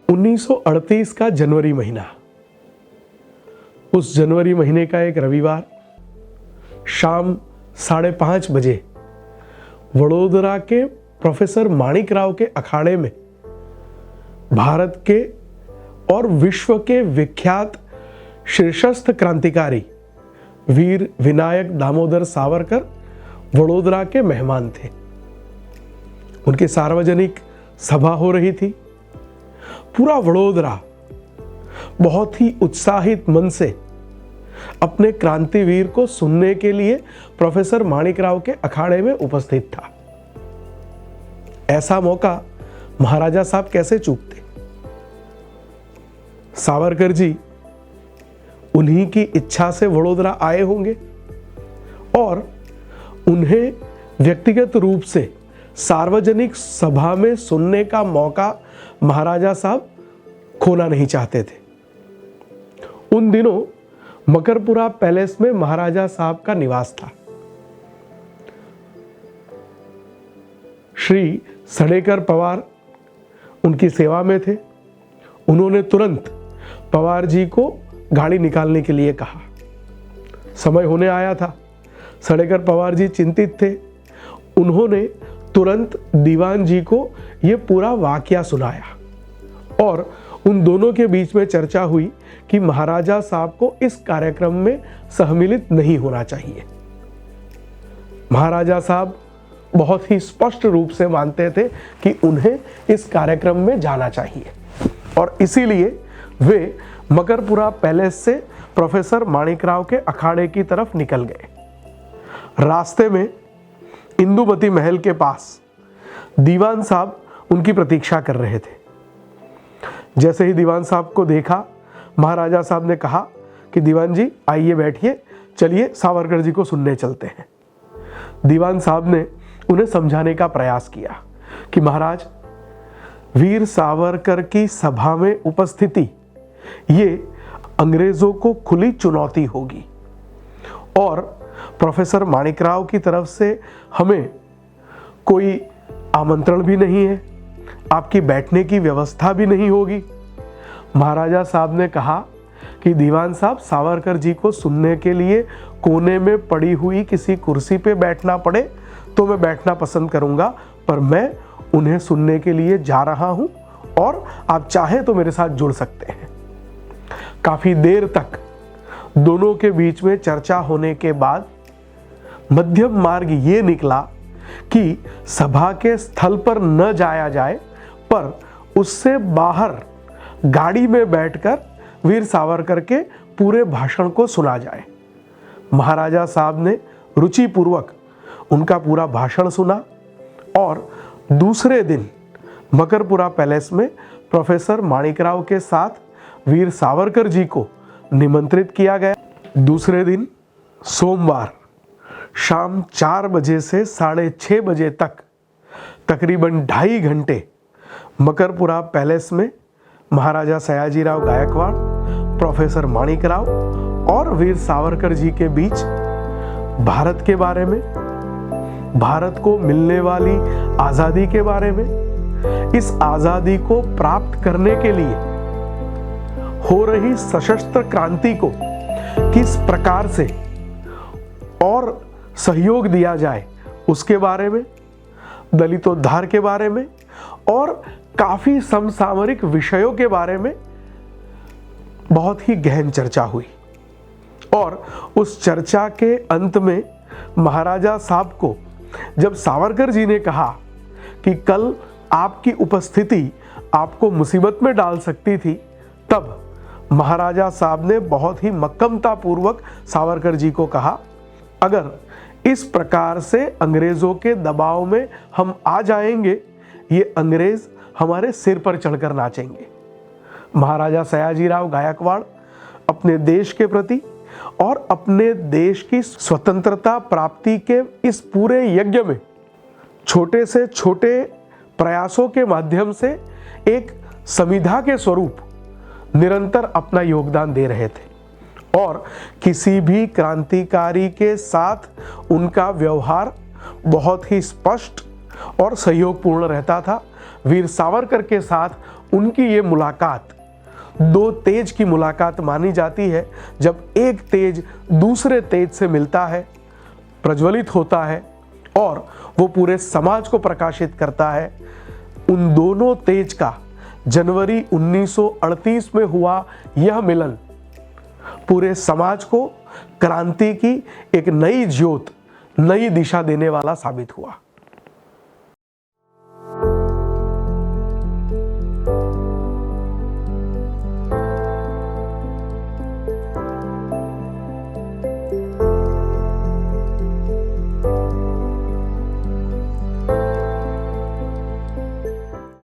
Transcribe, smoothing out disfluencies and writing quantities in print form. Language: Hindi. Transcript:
1938 का जनवरी महीना, उस जनवरी महीने का एक रविवार शाम 5:30 बजे वडोदरा के प्रोफेसर माणिकराव के अखाड़े में भारत के और विश्व के विख्यात शीर्षस्थ क्रांतिकारी वीर विनायक दामोदर सावरकर वडोदरा के मेहमान थे। उनकी सार्वजनिक सभा हो रही थी। पूरा वडोदरा बहुत ही उत्साहित मन से अपने क्रांतिवीर को सुनने के लिए प्रोफेसर माणिकराव के अखाड़े में उपस्थित था। ऐसा मौका महाराजा साहब कैसे चूकते। सावरकर जी उन्हीं की इच्छा से वडोदरा आए होंगे और उन्हें व्यक्तिगत रूप से सार्वजनिक सभा में सुनने का मौका महाराजा साहब खोना नहीं चाहते थे। उन दिनों मकरपुरा पैलेस में महाराजा साहब का निवास था। श्री सडेकर पवार उनकी सेवा में थे। उन्होंने तुरंत पवार जी को गाड़ी निकालने के लिए कहा। समय होने आया था। सडेकर पवार जी चिंतित थे। उन्होंने तुरंत दीवान जी को यह पूरा वाकया सुनाया और उन दोनों के बीच में चर्चा हुई कि महाराजा साहब को इस कार्यक्रम में सम्मिलित नहीं होना चाहिए। महाराजा साहब बहुत ही स्पष्ट रूप से मानते थे कि उन्हें इस कार्यक्रम में जाना चाहिए और इसीलिए वे मकरपुरा पैलेस से प्रोफेसर माणिकराव के अखाड़े की तरफ निकल गए। रास्ते में इंदुमती महल के पास दीवान साहब उनकी प्रतीक्षा कर रहे थे। जैसे ही दीवान साहब को देखा, महाराजा साहब ने कहा कि दीवान जी आइए बैठिए, चलिए सावरकर जी को सुनने चलते हैं। दीवान साहब ने उन्हें समझाने का प्रयास किया कि महाराज, वीर सावरकर की सभा में उपस्थिति ये अंग्रेजों को खुली चुनौती होगी और प्रोफेसर माणिकराव की तरफ से हमें कोई आमंत्रण भी नहीं है, आपकी बैठने की व्यवस्था भी नहीं होगी। महाराजा साहब ने कहा कि दीवान साहब, सावरकर जी को सुनने के लिए कोने में पड़ी हुई किसी कुर्सी पे बैठना पड़े तो मैं बैठना पसंद करूंगा, पर मैं उन्हें सुनने के लिए जा रहा हूं और आप चाहें तो मेरे साथ जुड़ सकते हैं। काफी देर तक दोनों के बीच में चर्चा होने के बाद मध्यम मार्ग ये निकला कि सभा के स्थल पर न जाया जाए, पर उससे बाहर गाड़ी में बैठकर वीर सावरकर के पूरे भाषण को सुना जाए। महाराजा साहब ने रुचिपूर्वक उनका पूरा भाषण सुना और दूसरे दिन मकरपुरा पैलेस में प्रोफेसर माणिकराव के साथ वीर सावरकर जी को निमंत्रित किया गया। दूसरे दिन सोमवार शाम 4 बजे से 6:30 बजे तक तकरीबन 2.5 घंटे मकरपुरा पैलेस में महाराजा सयाजीराव गायकवाड़, प्रोफेसर माणिकराव और वीर सावरकर जी के बीच भारत के बारे में, भारत को मिलने वाली आजादी के बारे में, इस आजादी को प्राप्त करने के लिए हो रही सशस्त्र क्रांति को किस प्रकार से और सहयोग दिया जाए उसके बारे में, दलितोद्धार के बारे में और काफी समसामयिक विषयों के बारे में बहुत ही गहन चर्चा हुई। और उस चर्चा के अंत में महाराजा साहब को जब सावरकर जी ने कहा कि कल आपकी उपस्थिति आपको मुसीबत में डाल सकती थी, तब महाराजा साहब ने बहुत ही मक्कमता पूर्वक सावरकर जी को कहा, अगर इस प्रकार से अंग्रेजों के दबाव में हम आ जाएंगे, ये अंग्रेज हमारे सिर पर चढ़कर नाचेंगे। महाराजा सयाजीराव गायकवाड़ अपने देश के प्रति और अपने देश की स्वतंत्रता प्राप्ति के इस पूरे यज्ञ में छोटे से छोटे प्रयासों के माध्यम से एक समिधा के स्वरूप निरंतर अपना योगदान दे रहे थे और किसी भी क्रांतिकारी के साथ उनका व्यवहार बहुत ही स्पष्ट और सहयोगपूर्ण रहता था। वीर सावरकर के साथ उनकी ये मुलाकात दो तेज की मुलाकात मानी जाती है। जब एक तेज दूसरे तेज से मिलता है, प्रज्वलित होता है और वो पूरे समाज को प्रकाशित करता है। उन दोनों तेज का जनवरी 1938 में हुआ यह मिलन पूरे समाज को क्रांति की एक नई ज्योत, नई दिशा देने वाला साबित हुआ।